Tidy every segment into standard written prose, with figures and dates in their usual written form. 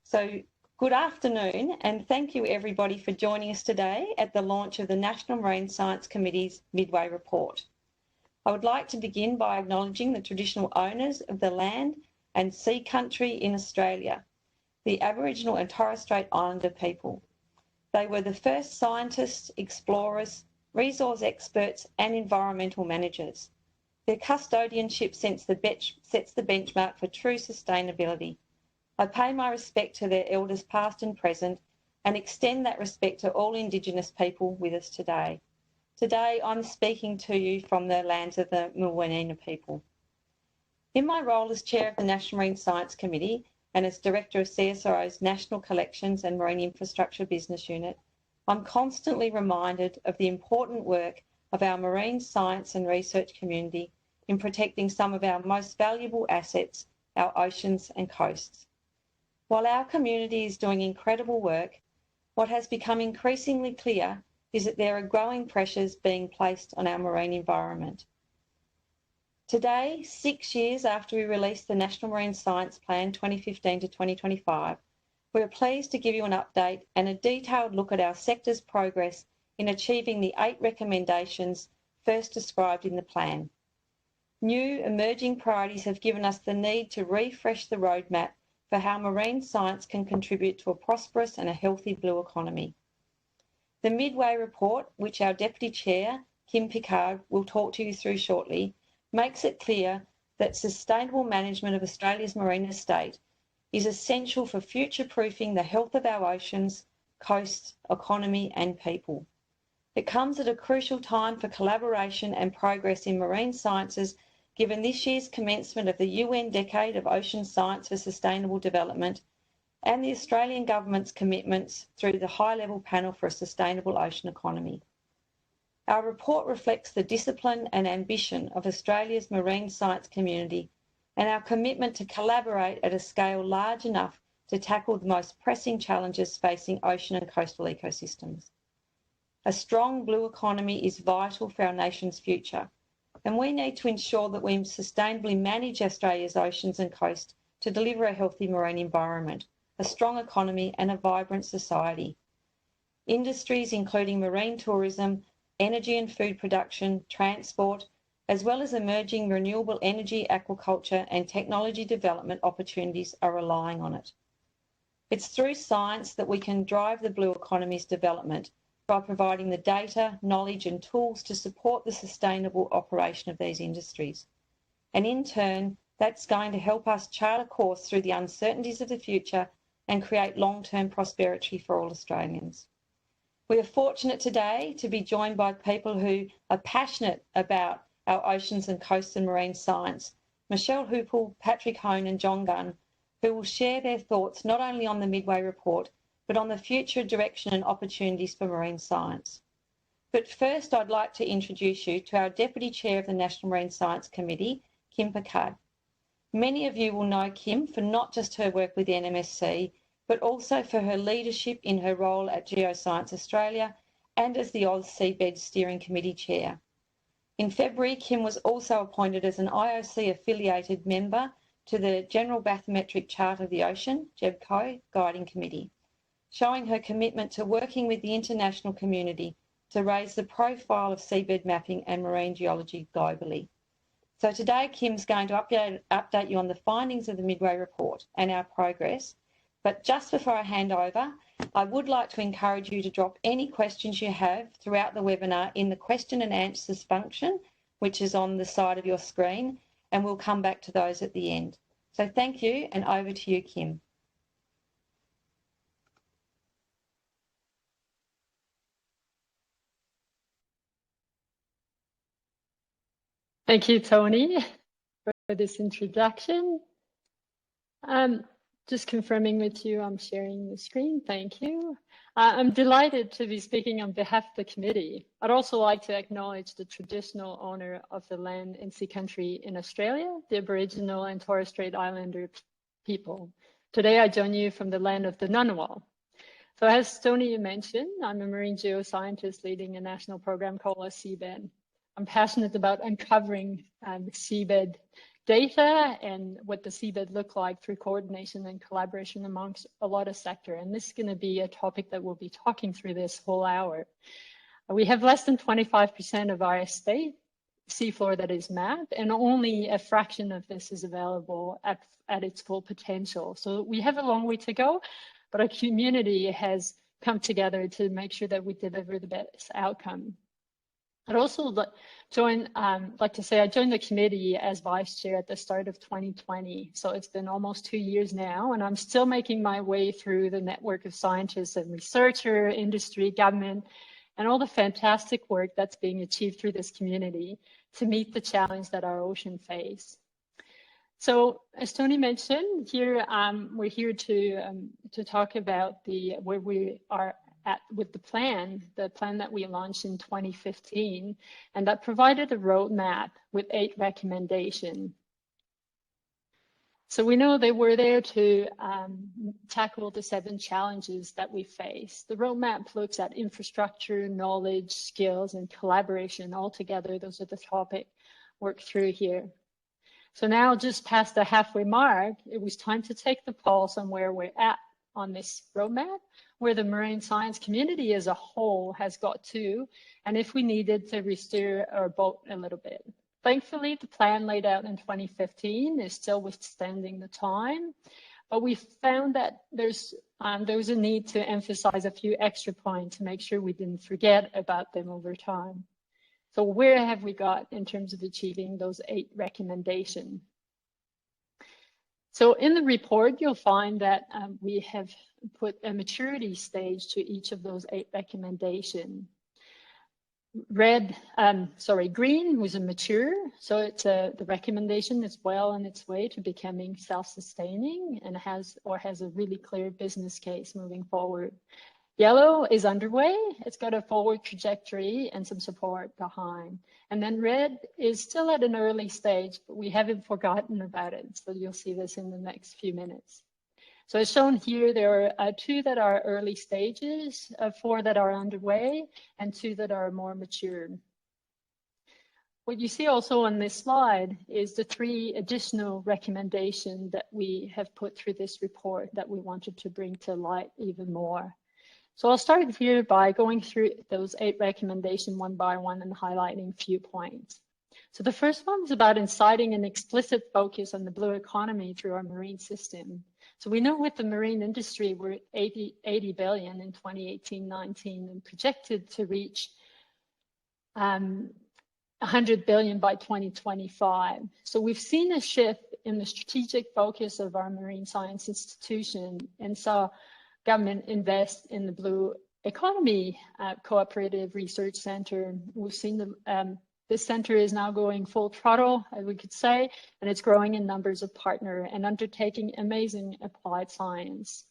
So good afternoon, and thank you everybody for joining us today at the launch of the National Marine Science Committee's Midway Report. I would like to begin by acknowledging the traditional owners of the land and sea country in Australia, the Aboriginal and Torres Strait Islander people. They were the first scientists, explorers, resource experts and environmental managers. Their custodianship sets the benchmark for true sustainability. I pay my respect to their elders past and present and extend that respect to all Indigenous people with us today. Today I'm speaking to you from the lands of the Midway people. In my role as Chair of the National Marine Science Committee and as Director of CSIRO's National Collections and Marine Infrastructure Business Unit, I'm constantly reminded of the important work of our marine science and research community in protecting some of our most valuable assets, our oceans and coasts. While our community is doing incredible work, what has become increasingly clear is that there are growing pressures being placed on our marine environment. Today, 6 years after we released the National Marine Science Plan 2015 to 2025, we are pleased to give you an update and a detailed look at our sector's progress in achieving the 8 recommendations first described in the plan. New emerging priorities have given us the need to refresh the roadmap for how marine science can contribute to a prosperous and a healthy blue economy. The Midway Report, which our Deputy Chair, Kim Picard, will talk to you through shortly, makes it clear that sustainable management of Australia's marine estate is essential for future-proofing the health of our oceans, coasts, economy and people. It comes at a crucial time for collaboration and progress in marine sciences, given this year's commencement of the UN Decade of Ocean Science for Sustainable Development and the Australian Government's commitments through the High-Level Panel for a Sustainable Ocean Economy. Our report reflects the discipline and ambition of Australia's marine science community and our commitment to collaborate at a scale large enough to tackle the most pressing challenges facing ocean and coastal ecosystems. A strong blue economy is vital for our nation's future, and we need to ensure that we sustainably manage Australia's oceans and coast to deliver a healthy marine environment, a strong economy and a vibrant society. Industries including marine tourism, energy and food production, transport, as well as emerging renewable energy, aquaculture and technology development opportunities are relying on it. It's through science that we can drive the blue economy's development by providing the data, knowledge and tools to support the sustainable operation of these industries. And in turn, that's going to help us chart a course through the uncertainties of the future and create long-term prosperity for all Australians. We are fortunate today to be joined by people who are passionate about our oceans and coasts and marine science, Michelle Hoople, Patrick Hone and John Gunn, who will share their thoughts not only on the Midway Report, but on the future direction and opportunities for marine science. But first, I'd like to introduce you to our Deputy Chair of the National Marine Science Committee, Kim Picard. Many of you will know Kim for not just her work with the NMSC, but also for her leadership in her role at Geoscience Australia and as the Oz Seabed Steering Committee Chair. In February, Kim was also appointed as an IOC-affiliated member to the General Bathymetric Chart of the Ocean, GEBCO, Guiding Committee, showing her commitment to working with the international community to raise the profile of seabed mapping and marine geology globally. So today, Kim's going to update you on the findings of the Midway Report and our progress. But just before I hand over, I would like to encourage you to drop any questions you have throughout the webinar in the question and answers function, which is on the side of your screen, and we'll come back to those at the end. So thank you, and over to you, Kim. Thank you, Tony, for this introduction. Just confirming with you, I'm sharing the screen. Thank you. I'm delighted to be speaking on behalf of the committee. I'd also like to acknowledge the traditional owner of the land and sea country in Australia, the Aboriginal and Torres Strait Islander people. Today, I join you from the land of the Ngunnawal. So as Tony mentioned, I'm a marine geoscientist leading a national program called Seabed. I'm passionate about uncovering seabed data and what the seabed look like through coordination and collaboration amongst a lot of sector. And this is going to be a topic that we'll be talking through this whole hour. We have less than 25% of our estate seafloor that is mapped, and only a fraction of this is available at its full potential. So we have a long way to go, but our community has come together to make sure that we deliver the best outcome. I'd also like to say I joined the committee as vice chair at the start of 2020. So it's been almost 2 years now, and I'm still making my way through the network of scientists and researchers, industry, government, and all the fantastic work that's being achieved through this community to meet the challenge that our ocean face. So as Tony mentioned, here we're here to talk about where we are at with the plan that we launched in 2015, and that provided a roadmap with 8 recommendations. So we know they were there to tackle the 7 challenges that we face. The roadmap looks at infrastructure, knowledge, skills, and collaboration all together. Those are the topics worked through here. So now, just past the halfway mark, it was time to take the pulse on where we're at on this roadmap, where the marine science community as a whole has got to, and if we needed to resteer our boat a little bit. Thankfully, the plan laid out in 2015 is still withstanding the time, but we found that there was a need to emphasize a few extra points to make sure we didn't forget about them over time. So where have we got in terms of achieving those 8 recommendations? So in the report, you'll find that we have put a maturity stage to each of those 8 recommendations. Green was a mature, so it's the recommendation is well on its way to becoming self-sustaining and has a really clear business case moving forward. Yellow is underway. It's got a forward trajectory and some support behind. And then red is still at an early stage, but we haven't forgotten about it. So you'll see this in the next few minutes. So as shown here, there are 2 that are early stages, 4 that are underway, and 2 that are more mature. What you see also on this slide is the 3 additional recommendations that we have put through this report that we wanted to bring to light even more. So I'll start here by going through those 8 recommendations one by one and highlighting a few points. So the first one is about inciting an explicit focus on the blue economy through our marine system. So we know with the marine industry, we're at 80 billion in 2018-19 and projected to reach 100 billion by 2025. So we've seen a shift in the strategic focus of our marine science institution and saw government invest in the Blue Economy Cooperative Research Center. We've seen this center is now going full throttle, as we could say, and it's growing in numbers of partners and undertaking amazing applied science.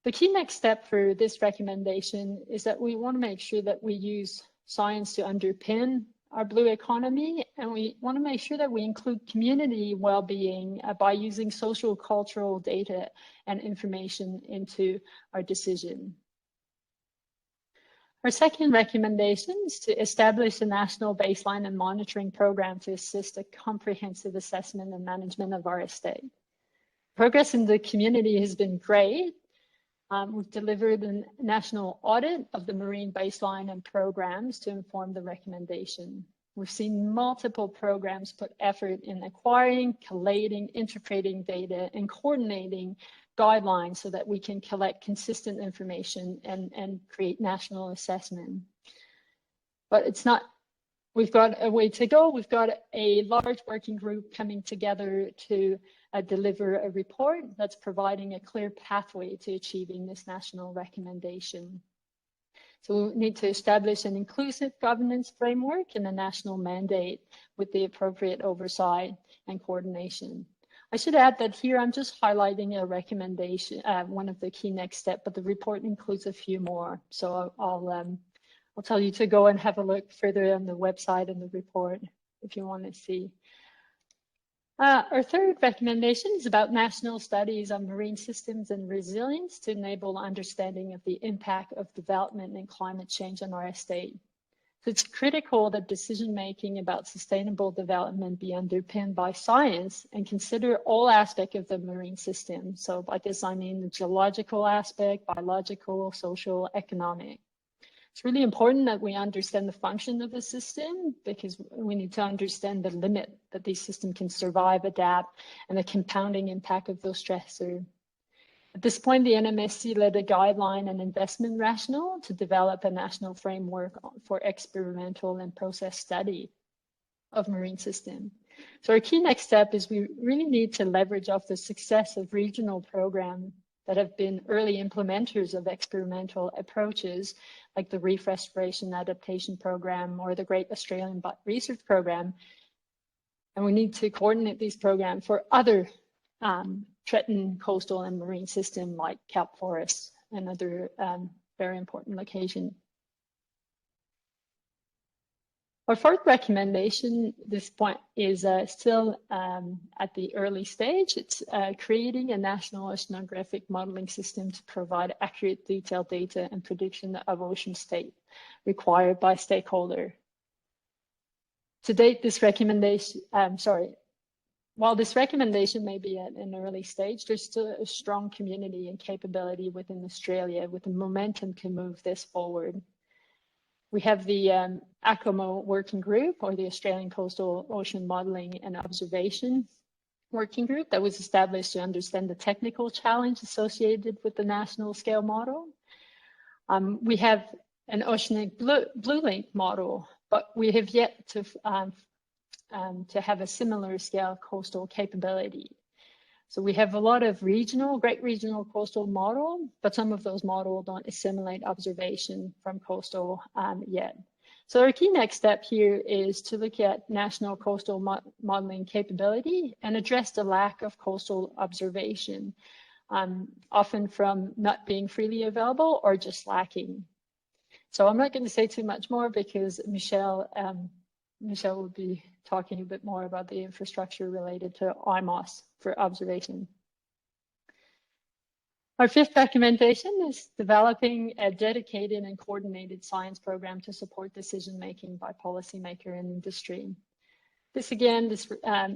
The key next step for this recommendation is that we want to make sure that we use science to underpin our blue economy, and we want to make sure that we include community well-being by using social cultural data and information into our decision. Our second recommendation is to establish a national baseline and monitoring program to assist a comprehensive assessment and management of our estate. Progress in the community has been great. We've delivered a national audit of the marine baseline and programs to inform the recommendation. We've seen multiple programs put effort in acquiring, collating, interpreting data, and coordinating guidelines so that we can collect consistent information and create national assessment. But it's not, we've got a way to go. We've got a large working group coming together to deliver a report that's providing a clear pathway to achieving this national recommendation. So we need to establish an inclusive governance framework and a national mandate with the appropriate oversight and coordination. I should add that here I'm just highlighting a recommendation, one of the key next steps, but the report includes a few more. So I'll tell you to go and have a look further on the website and the report if you want to see. Our third recommendation is about national studies on marine systems and resilience to enable understanding of the impact of development and climate change on our estate. So it's critical that decision-making about sustainable development be underpinned by science and consider all aspects of the marine system. So by this, I mean the geological aspect, biological, social, economic. It's really important that we understand the function of the system because we need to understand the limit that these systems can survive, adapt, and the compounding impact of those stressors. At this point, the NMSC led a guideline and investment rationale to develop a national framework for experimental and process study of marine system. So our key next step is we really need to leverage off the success of regional programs that have been early implementers of experimental approaches, like the Reef Restoration Adaptation Program or the Great Australian Research Program. And we need to coordinate these programs for other threatened coastal and marine system like kelp forests and other very important locations. Our fourth recommendation at this point is still at the early stage. It's creating a national oceanographic modeling system to provide accurate, detailed data and prediction of ocean state required by stakeholder. To date, this recommendation, while this recommendation may be at an early stage, there's still a strong community and capability within Australia with the momentum to move this forward. We have the ACOMO working group, or the Australian Coastal Ocean Modelling and Observation working group, that was established to understand the technical challenge associated with the national scale model. We have an oceanic blue link model, but we have yet to have a similar scale coastal capability. So we have a lot of great regional coastal model, but some of those models don't assimilate observation from coastal yet. So our key next step here is to look at national coastal modeling capability and address the lack of coastal observation, often from not being freely available or just lacking. So I'm not going to say too much more because Michelle will be talking a bit more about the infrastructure related to IMOS for observation. Our fifth recommendation is developing a dedicated and coordinated science program to support decision-making by policymaker and industry. This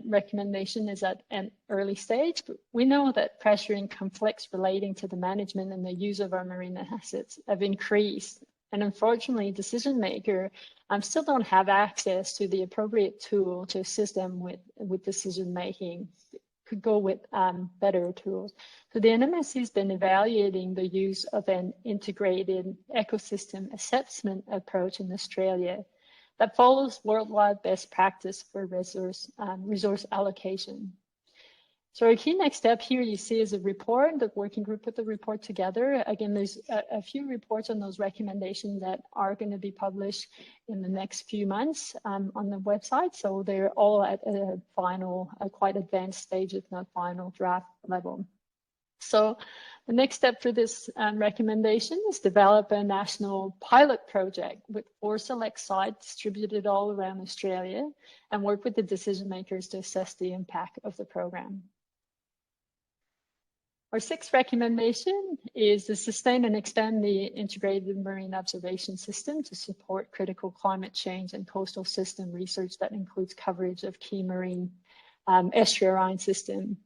recommendation is at an early stage, but we know that pressure and conflicts relating to the management and the use of our marine assets have increased. And unfortunately, decision makers still don't have access to the appropriate tool to assist them with decision making. Could go with better tools. So the NMSC has been evaluating the use of an integrated ecosystem assessment approach in Australia that follows worldwide best practice for resource allocation. So our key next step here you see is a report. The working group put the report together. Again, there's a few reports on those recommendations that are going to be published in the next few months on the website. So they're all at a final, quite advanced stage, if not final draft level. So the next step for this recommendation is develop a national pilot project with 4 select sites distributed all around Australia and work with the decision makers to assess the impact of the program. Our 6th recommendation is to sustain and expand the integrated marine observation system to support critical climate change and coastal system research that includes coverage of key marine estuarine system.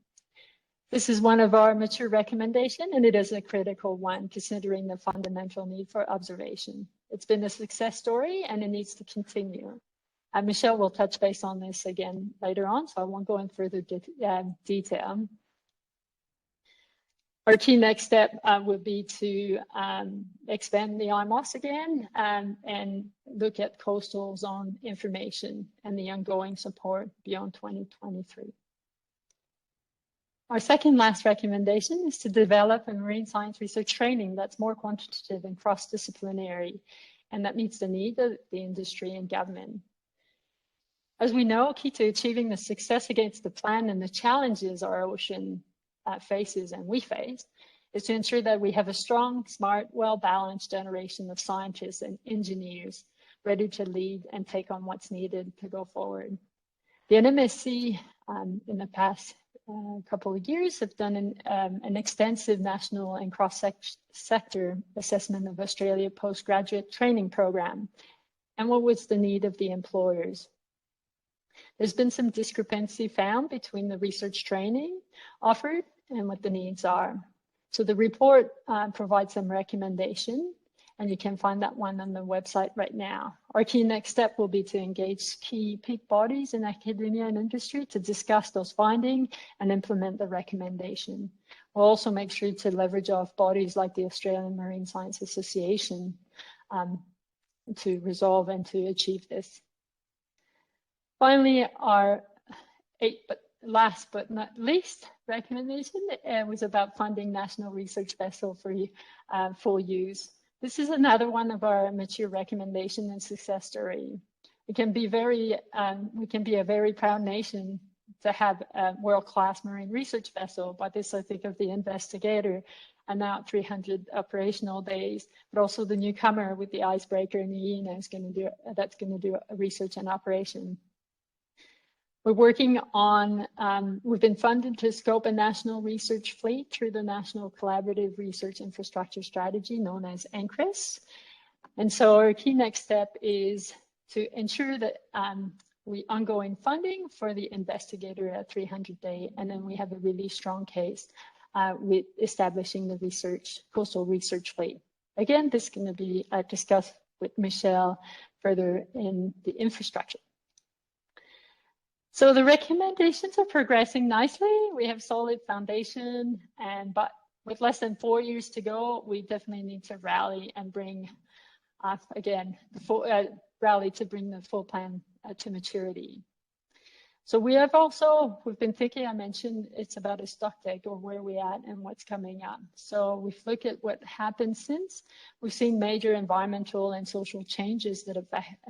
This is one of our mature recommendations, and it is a critical one considering the fundamental need for observation. It's been a success story and it needs to continue. Michelle will touch base on this again later on, so I won't go in further detail. Our key next step would be to expand the IMOS again and look at coastal zone information and the ongoing support beyond 2023. Our second last recommendation is to develop a marine science research training that's more quantitative and cross-disciplinary, and that meets the need of the industry and government. As we know, key to achieving the success against the plan and the challenges our ocean faces and we face is to ensure that we have a strong, smart, well-balanced generation of scientists and engineers ready to lead and take on what's needed to go forward. The NMSC in the past couple of years have done an extensive national and cross-sector assessment of Australia postgraduate training program. and what was the need of the employers. There's been some discrepancy found between the research training offered and what the needs are. So the report provides some recommendation, and you can find that one on the website right now. Our key next step will be to engage key peak bodies in academia and industry to discuss those findings and implement the recommendation. We'll also make sure to leverage off bodies like the Australian Marine Science Association to resolve and to achieve this. Finally, our last but not least recommendation was about funding national research vessel for full use. This is another one of our mature recommendation and success story. We can be a very proud nation to have a world-class marine research vessel. By this, I think of the Investigator, and now at 300 operational days, but also the newcomer with the icebreaker and the Iena is going to do a research and operation. We're working on, we've been funded to scope a national research fleet through the National Collaborative Research Infrastructure Strategy, known as NCRIS. And so our key next step is to ensure that we ongoing funding for the Investigator at 300-day, and then we have a really strong case with establishing the coastal research fleet. Again, this is going to be discussed with Michelle further in the infrastructure. So the recommendations are progressing nicely. We have solid foundation, but with less than 4 years to go, we definitely need to rally and bring, rally to bring the full plan to maturity. So we've been thinking, I mentioned, it's about a stock take or where we at and what's coming up. So we've looked at what happened since. We've seen major environmental and social changes that have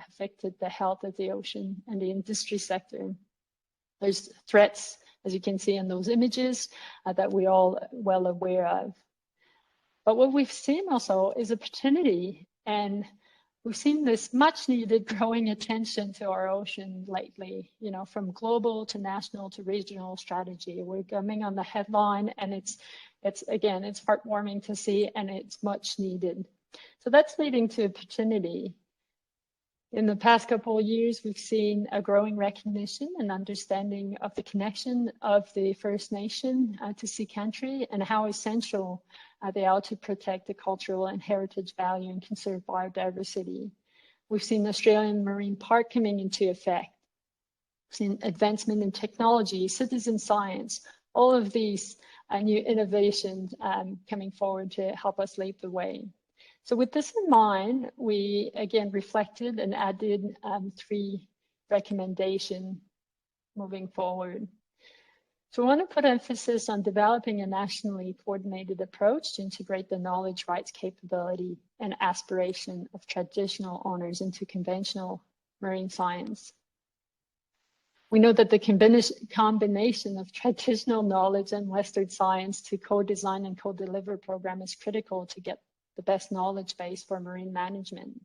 affected the health of the ocean and the industry sector. There's threats, as you can see in those images, that we're all well aware of. But what we've seen also is opportunity, and we've seen this much needed growing attention to our ocean lately, from global to national to regional strategy. We're coming on the headline, and it's heartwarming to see, and it's much needed. So that's leading to opportunity. In the past couple of years, we've seen a growing recognition and understanding of the connection of the First Nation to sea country and how essential they are to protect the cultural and heritage value and conserve biodiversity. We've seen the Australian Marine Park coming into effect. We've seen advancement in technology, citizen science, all of these new innovations coming forward to help us lead the way. So with this in mind, we again reflected and added 3 recommendations moving forward. So we want to put emphasis on developing a nationally coordinated approach to integrate the knowledge, rights, capability, and aspiration of traditional owners into conventional marine science. We know that the combination of traditional knowledge and Western science to co-design and co-deliver program is critical to get the best knowledge base for marine management.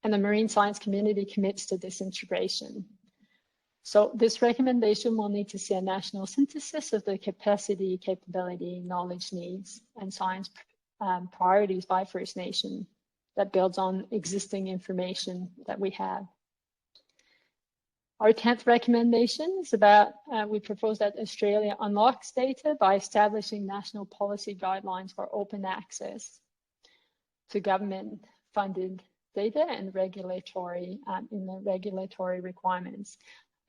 And the marine science community commits to this integration. So this recommendation will need to see a national synthesis of the capacity, capability, knowledge needs, and science priorities by First Nation that builds on existing information that we have. Our 10th recommendation is about, we propose that Australia unlocks data by establishing national policy guidelines for open access to government-funded data and regulatory in the regulatory requirements,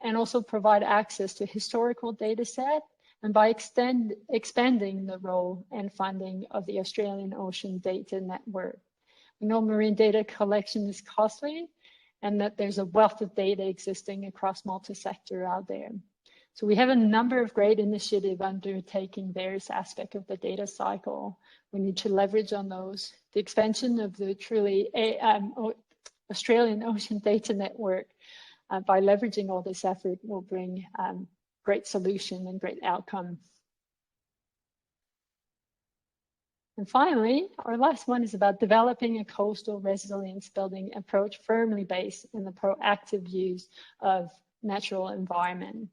and also provide access to historical data set, and by expanding the role and funding of the Australian Ocean Data Network. We know marine data collection is costly, and that there's a wealth of data existing across multi-sector out there. So we have a number of great initiatives undertaking various aspects of the data cycle. We need to leverage on those. The expansion of the truly Australian Ocean Data Network by leveraging all this effort will bring great solution and great outcome. And finally, our last one is about developing a coastal resilience building approach firmly based in the proactive use of natural environment.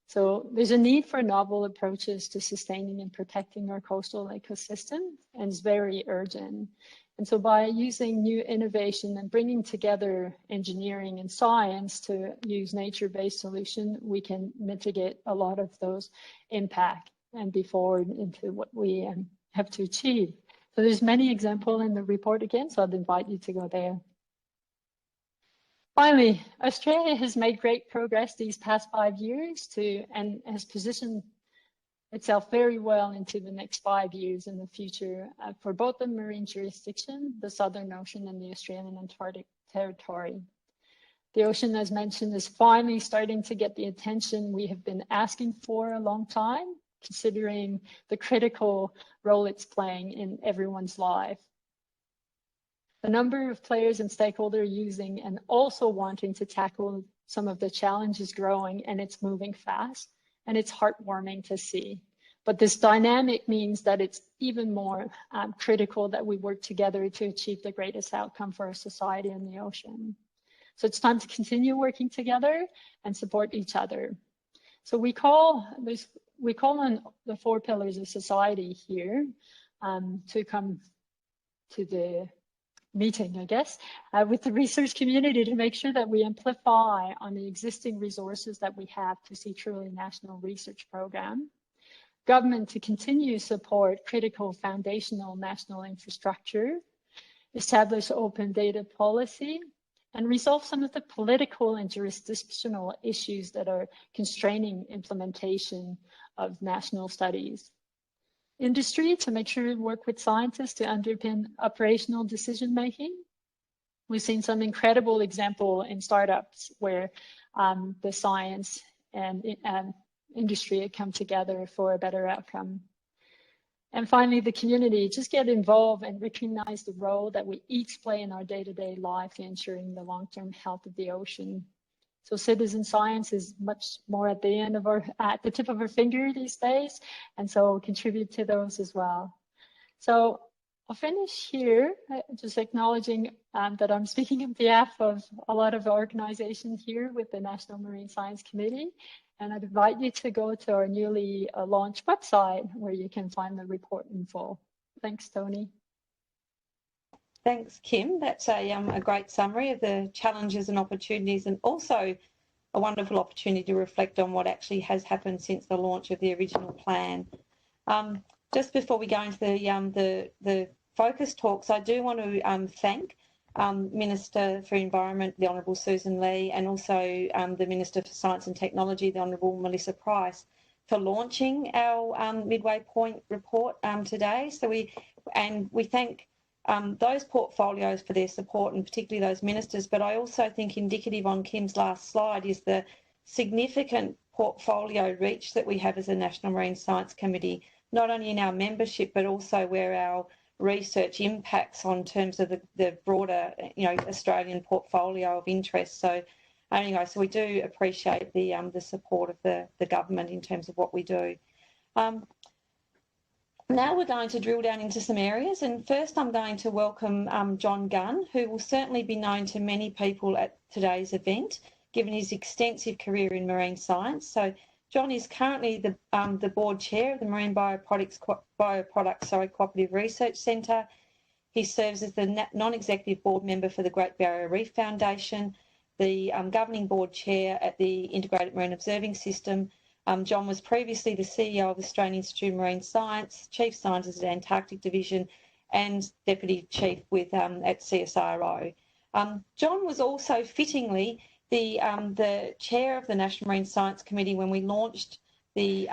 So there's a need for novel approaches to sustaining and protecting our coastal ecosystem, and it's very urgent. And so by using new innovation and bringing together engineering and science to use nature-based solution, we can mitigate a lot of those impact and be forward into what we have to achieve. So there's many examples in the report again, so I'd invite you to go there. Finally, Australia has made great progress these past 5 years and has positioned itself very well into the next 5 years in the future for both the marine jurisdiction, the Southern Ocean, and the Australian Antarctic Territory. The ocean, as mentioned, is finally starting to get the attention we have been asking for a long time, considering the critical role it's playing in everyone's life. The number of players and stakeholders using and also wanting to tackle some of the challenges growing, and it's moving fast, and it's heartwarming to see. But this dynamic means that it's even more critical that we work together to achieve the greatest outcome for our society and the ocean. So it's time to continue working together and support each other. So we call on the 4 pillars of society here to come to the meeting, I guess, with the research community to make sure that we amplify on the existing resources that we have to see truly national research program. Government to continue to support critical foundational national infrastructure, establish open data policy, and resolve some of the political and jurisdictional issues that are constraining implementation of national studies. Industry to make sure we work with scientists to underpin operational decision making. We've seen some incredible example in startups where the science and industry come together for a better outcome. And finally, the community, just get involved and recognize the role that we each play in our day-to-day life in ensuring the long-term health of the ocean. So citizen science is much more at the tip of our finger these days, and so contribute to those as well. So I'll finish here, just acknowledging that I'm speaking on behalf of a lot of organizations here with the National Marine Science Committee, and I'd invite you to go to our newly launched website where you can find the report in full. Thanks, Tony. Thanks, Kim. That's a great summary of the challenges and opportunities, and also a wonderful opportunity to reflect on what actually has happened since the launch of the original plan. Just before we go into the focus talks, I do want to thank Minister for Environment, the Honourable Susan Lee, and also the Minister for Science and Technology, the Honourable Melissa Price, for launching our Midway Point report today. So we thank those portfolios for their support, and particularly those ministers. But I also think indicative on Kim's last slide is the significant portfolio reach that we have as a National Marine Science Committee, not only in our membership, but also where our research impacts on terms of the broader, Australian portfolio of interest. So anyway, so we do appreciate the support of the government in terms of what we do. Now we're going to drill down into some areas, and first I'm going to welcome John Gunn, who will certainly be known to many people at today's event, given his extensive career in marine science. So John is currently the board chair of the Marine Bioproducts Cooperative Research Centre. He serves as the non-executive board member for the Great Barrier Reef Foundation, the governing board chair at the Integrated Marine Observing System. John was previously the CEO of the Australian Institute of Marine Science, Chief Scientist at Antarctic Division, and Deputy Chief at CSIRO. John was also fittingly the chair of the National Marine Science Committee when we launched the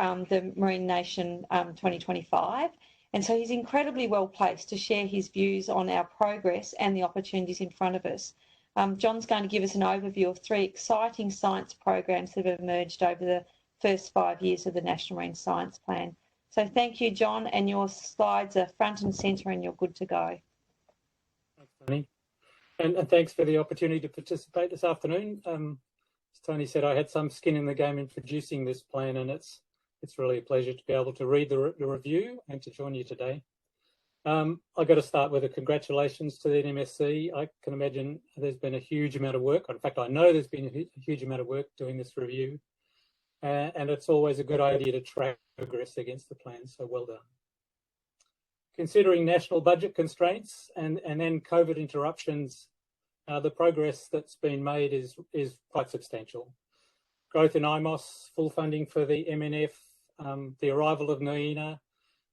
Marine Nation 2025, and so he's incredibly well placed to share his views on our progress and the opportunities in front of us. John's going to give us an overview of 3 exciting science programs that have emerged over the first 5 years of the National Marine Science Plan. So thank you, John, and your slides are front and centre and you're good to go. Thanks, Tony. And thanks for the opportunity to participate this afternoon. As Tony said, I had some skin in the game in producing this plan, and it's really a pleasure to be able to read the review and to join you today. I've got to start with a congratulations to the NMSC. I can imagine there's been a huge amount of work. In fact, I know there's been a huge amount of work doing this review. And it's always a good idea to track progress against the plan, so well done. Considering national budget constraints and then COVID interruptions, the progress that's been made is quite substantial. Growth in IMOS, full funding for the MNF, the arrival of NAINA,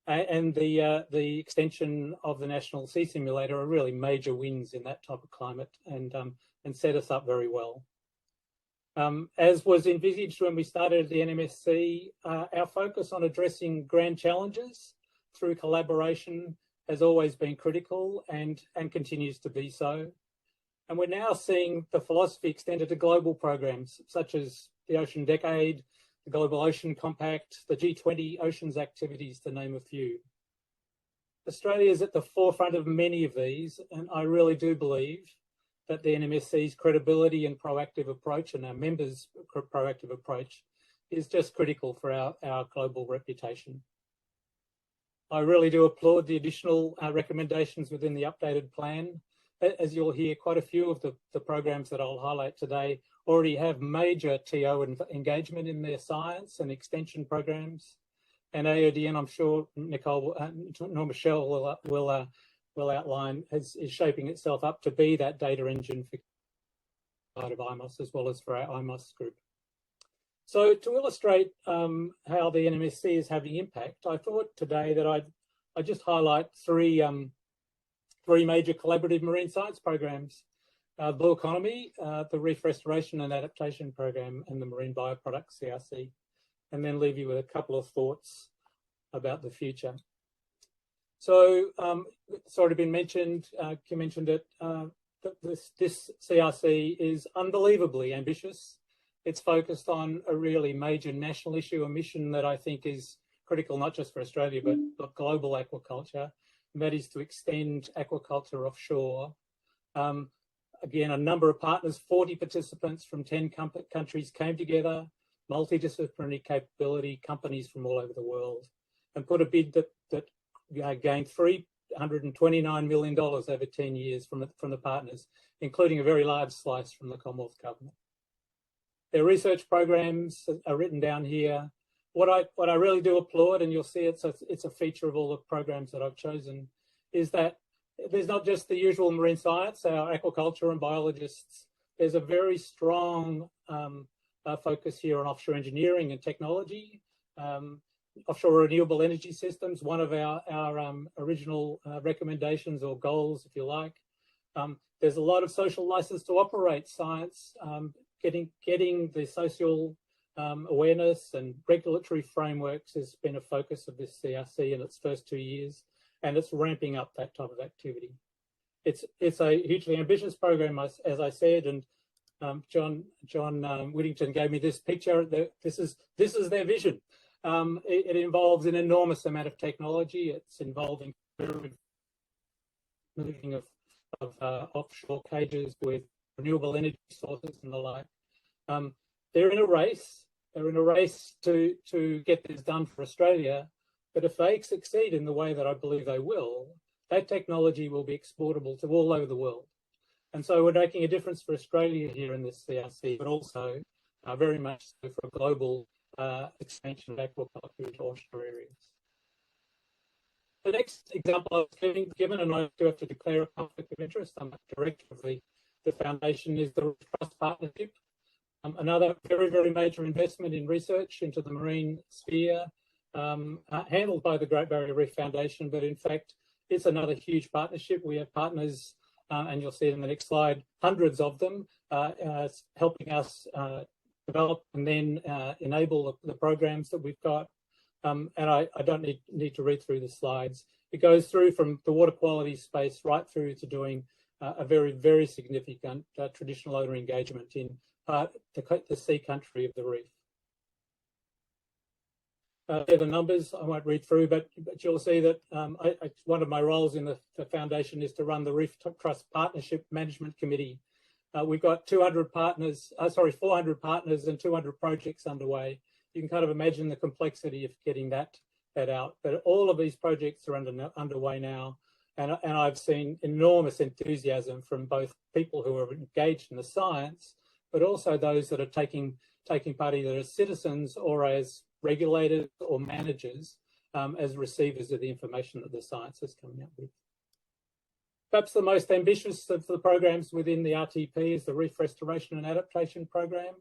and the extension of the National Sea Simulator are really major wins in that type of climate and set us up very well. As was envisaged when we started the NMSC, our focus on addressing grand challenges through collaboration has always been critical and continues to be so. And we're now seeing the philosophy extended to global programs such as the Ocean Decade, the Global Ocean Compact, the G20 Oceans activities, to name a few. Australia is at the forefront of many of these, and I really do believe that the NMSC's credibility and proactive approach, and our members' proactive approach, is just critical for our global reputation. I really do applaud the additional recommendations within the updated plan. As you'll hear, quite a few of the programs that I'll highlight today already have major TO engagement in their science and extension programs. And AODN, I'm sure Nicole nor Michelle will outline, is shaping itself up to be that data engine for part of IMOS as well as for our IMOS group. So to illustrate how the NMSC is having impact, I thought today that I'd just highlight three major collaborative marine science programs: Blue Economy, the Reef Restoration and Adaptation Program, and the Marine Bioproducts CRC, and then leave you with a couple of thoughts about the future. So it's already been mentioned, Kim mentioned it, this CRC is unbelievably ambitious. It's focused on a really major national issue, a mission that I think is critical not just for Australia, but global aquaculture, and that is to extend aquaculture offshore. Again, a number of partners, 40 participants from 10 countries came together, multidisciplinary capability, companies from all over the world, and put a bid that gained $329 million over 10 years from the partners, including a very large slice from the Commonwealth Government. Their research programs are written down here. What I really do applaud, and you'll see it's a feature of all the programs that I've chosen, is that there's not just the usual marine science, our aquaculture and biologists. There's a very strong focus here on offshore engineering and technology, offshore renewable energy systems, one of our original recommendations or goals, if you like. There's a lot of social license to operate science, getting the social awareness and regulatory frameworks has been a focus of this CRC in its first 2 years, and it's ramping up that type of activity. It's a hugely ambitious program, as I said, and John Whittington gave me this picture. This is their vision. It involves an enormous amount of technology. It's involving moving of offshore cages with renewable energy sources and the like. They're in a race. They're in a race to get this done for Australia. But if they succeed in the way that I believe they will, that technology will be exportable to all over the world. And so we're making a difference for Australia here in this CRC, but also very much so for a global expansion of aquaculture into offshore areas. The next example I was given, and I do have to declare a conflict of interest, I'm a director of the foundation, is the Trust Partnership. Another very, very major investment in research into the marine sphere, handled by the Great Barrier Reef Foundation, but in fact, it's another huge partnership. We have partners, and you'll see it in the next slide, hundreds of them, helping us develop and then enable the programs that we've got. And I don't need to read through the slides. It goes through from the water quality space right through to doing a very, very significant traditional owner engagement in the sea country of the reef. They're the numbers I won't read through, but you'll see that one of my roles in the foundation is to run the Reef Trust Partnership Management Committee. We've got 400 partners and 200 projects underway. You can kind of imagine the complexity of getting that out. But all of these projects are underway now, and I've seen enormous enthusiasm from both people who are engaged in the science, but also those that are taking part either as citizens or as regulators or managers as receivers of the information that the science is coming up with. Perhaps the most ambitious of the programs within the RTP is the Reef Restoration and Adaptation Program.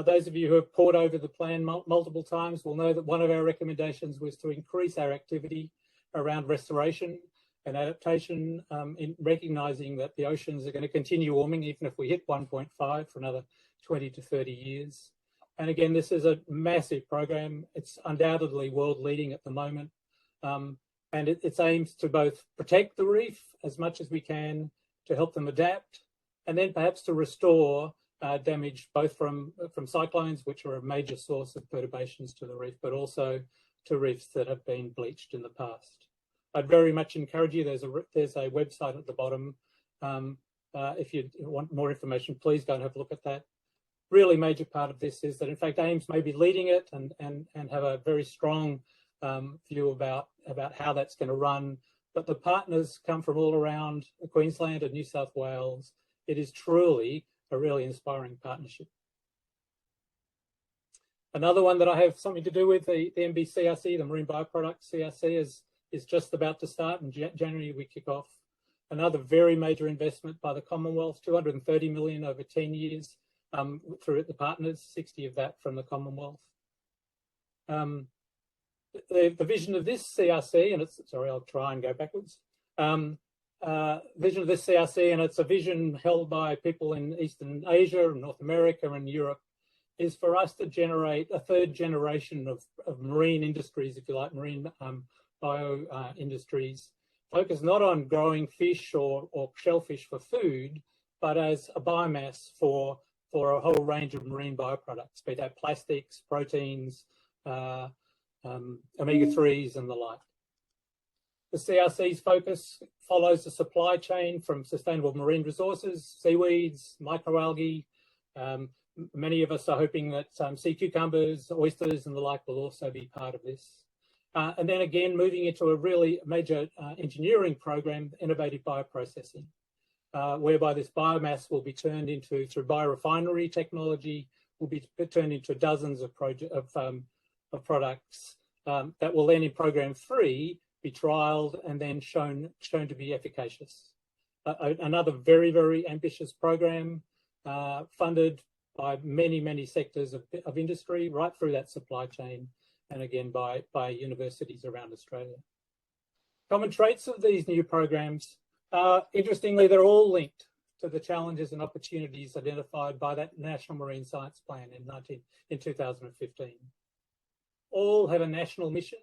Those of you who have pored over the plan multiple times will know that one of our recommendations was to increase our activity around restoration and adaptation, in recognising that the oceans are going to continue warming even if we hit 1.5 for another 20 to 30 years. And again, this is a massive program. It's undoubtedly world leading at the moment. And it aims to both protect the reef as much as we can, to help them adapt, and then perhaps to restore damage both from cyclones, which are a major source of perturbations to the reef, but also to reefs that have been bleached in the past. I'd very much encourage you. There's a website at the bottom. If you want more information, please go and have a look at that. Really major part of this is that, in fact, AIMS may be leading it and have a very strong view about how that's going to run. But the partners come from all around Queensland and New South Wales. It is truly a really inspiring partnership. Another one that I have something to do with, the MBCRC, the Marine Bioproduct CRC, is just about to start. In January, we kick off another very major investment by the Commonwealth, 230 million over 10 years through the partners, 60 of that from the Commonwealth. The vision of this CRC, and it's, sorry, I'll try and go backwards. Vision of this CRC, and it's a vision held by people in Eastern Asia, North America and Europe, is for us to generate a third generation of marine industries, if you like, marine bio industries, focused not on growing fish or shellfish for food, but as a biomass for a whole range of marine bioproducts, be that plastics, proteins, omega-3s and the like. The CRC's focus follows the supply chain from sustainable marine resources, seaweeds, microalgae. Many of us are hoping that sea cucumbers, oysters and the like will also be part of this. And then again, moving into a really major engineering program, innovative bioprocessing, whereby this biomass will be turned into, through biorefinery technology, will be turned into dozens of products that will then in program 3 be trialled and then shown to be efficacious. Another very, very ambitious program funded by many, many sectors of industry, right through that supply chain, and again by universities around Australia. Common traits of these new programs, interestingly, they're all linked to the challenges and opportunities identified by that National Marine Science Plan in 2015. All have a national mission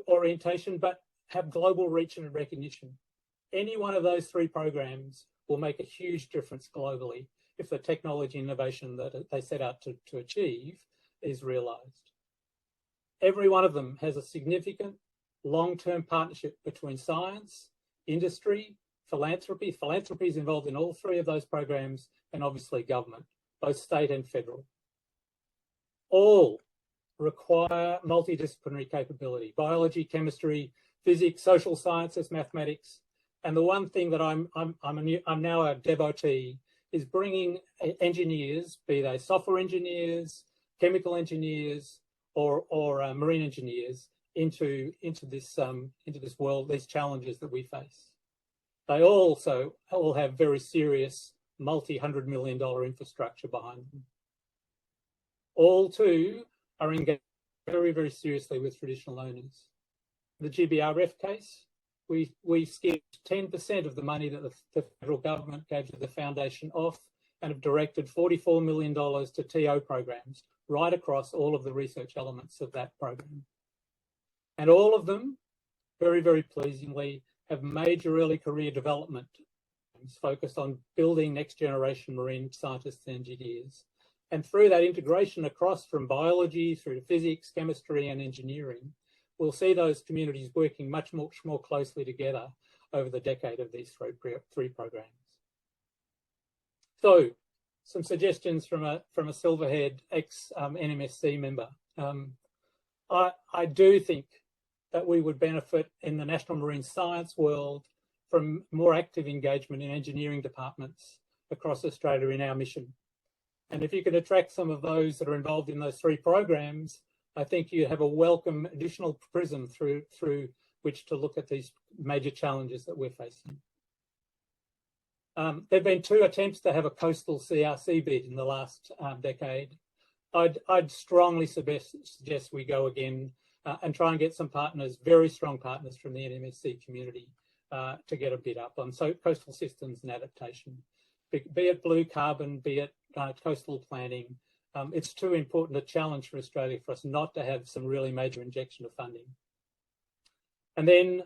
orientation, but have global reach and recognition. Any one of those 3 programs will make a huge difference globally if the technology innovation that they set out to achieve is realised. Every one of them has a significant long-term partnership between science, industry, philanthropy. Philanthropy is involved in all 3 of those programs, and obviously government, both state and federal. All require multidisciplinary capability: biology, chemistry, physics, social sciences, mathematics. And the one thing that I'm now a devotee is bringing engineers, be they software engineers, chemical engineers, or marine engineers, into this world, these challenges that we face. They also all have very serious multi-$100-million infrastructure behind them. All 2 are engaged very, very seriously with traditional owners. The GBRF case, we skipped 10% of the money that the federal government gave to the foundation off, and have directed $44 million to TO programs right across all of the research elements of that program. And all of them, very, very pleasingly, have major early career development focused on building next generation marine scientists and engineers. And through that integration across from biology through to physics, chemistry and engineering, we'll see those communities working much more closely together over the decade of these 3 programs. So, some suggestions from a Silverhead ex-NMSC member. I do think that we would benefit in the National Marine Science world from more active engagement in engineering departments across Australia in our mission. And if you could attract some of those that are involved in those 3 programs I think you have a welcome additional prism through which to look at these major challenges that we're facing. There have been 2 attempts to have a coastal CRC bid in the last decade. I'd strongly suggest we go again and try and get some partners, very strong partners from the NMSC community to get a bid up on coastal systems and adaptation. Be it blue carbon, be it coastal planning. It's too important a challenge for Australia for us not to have some really major injection of funding. And then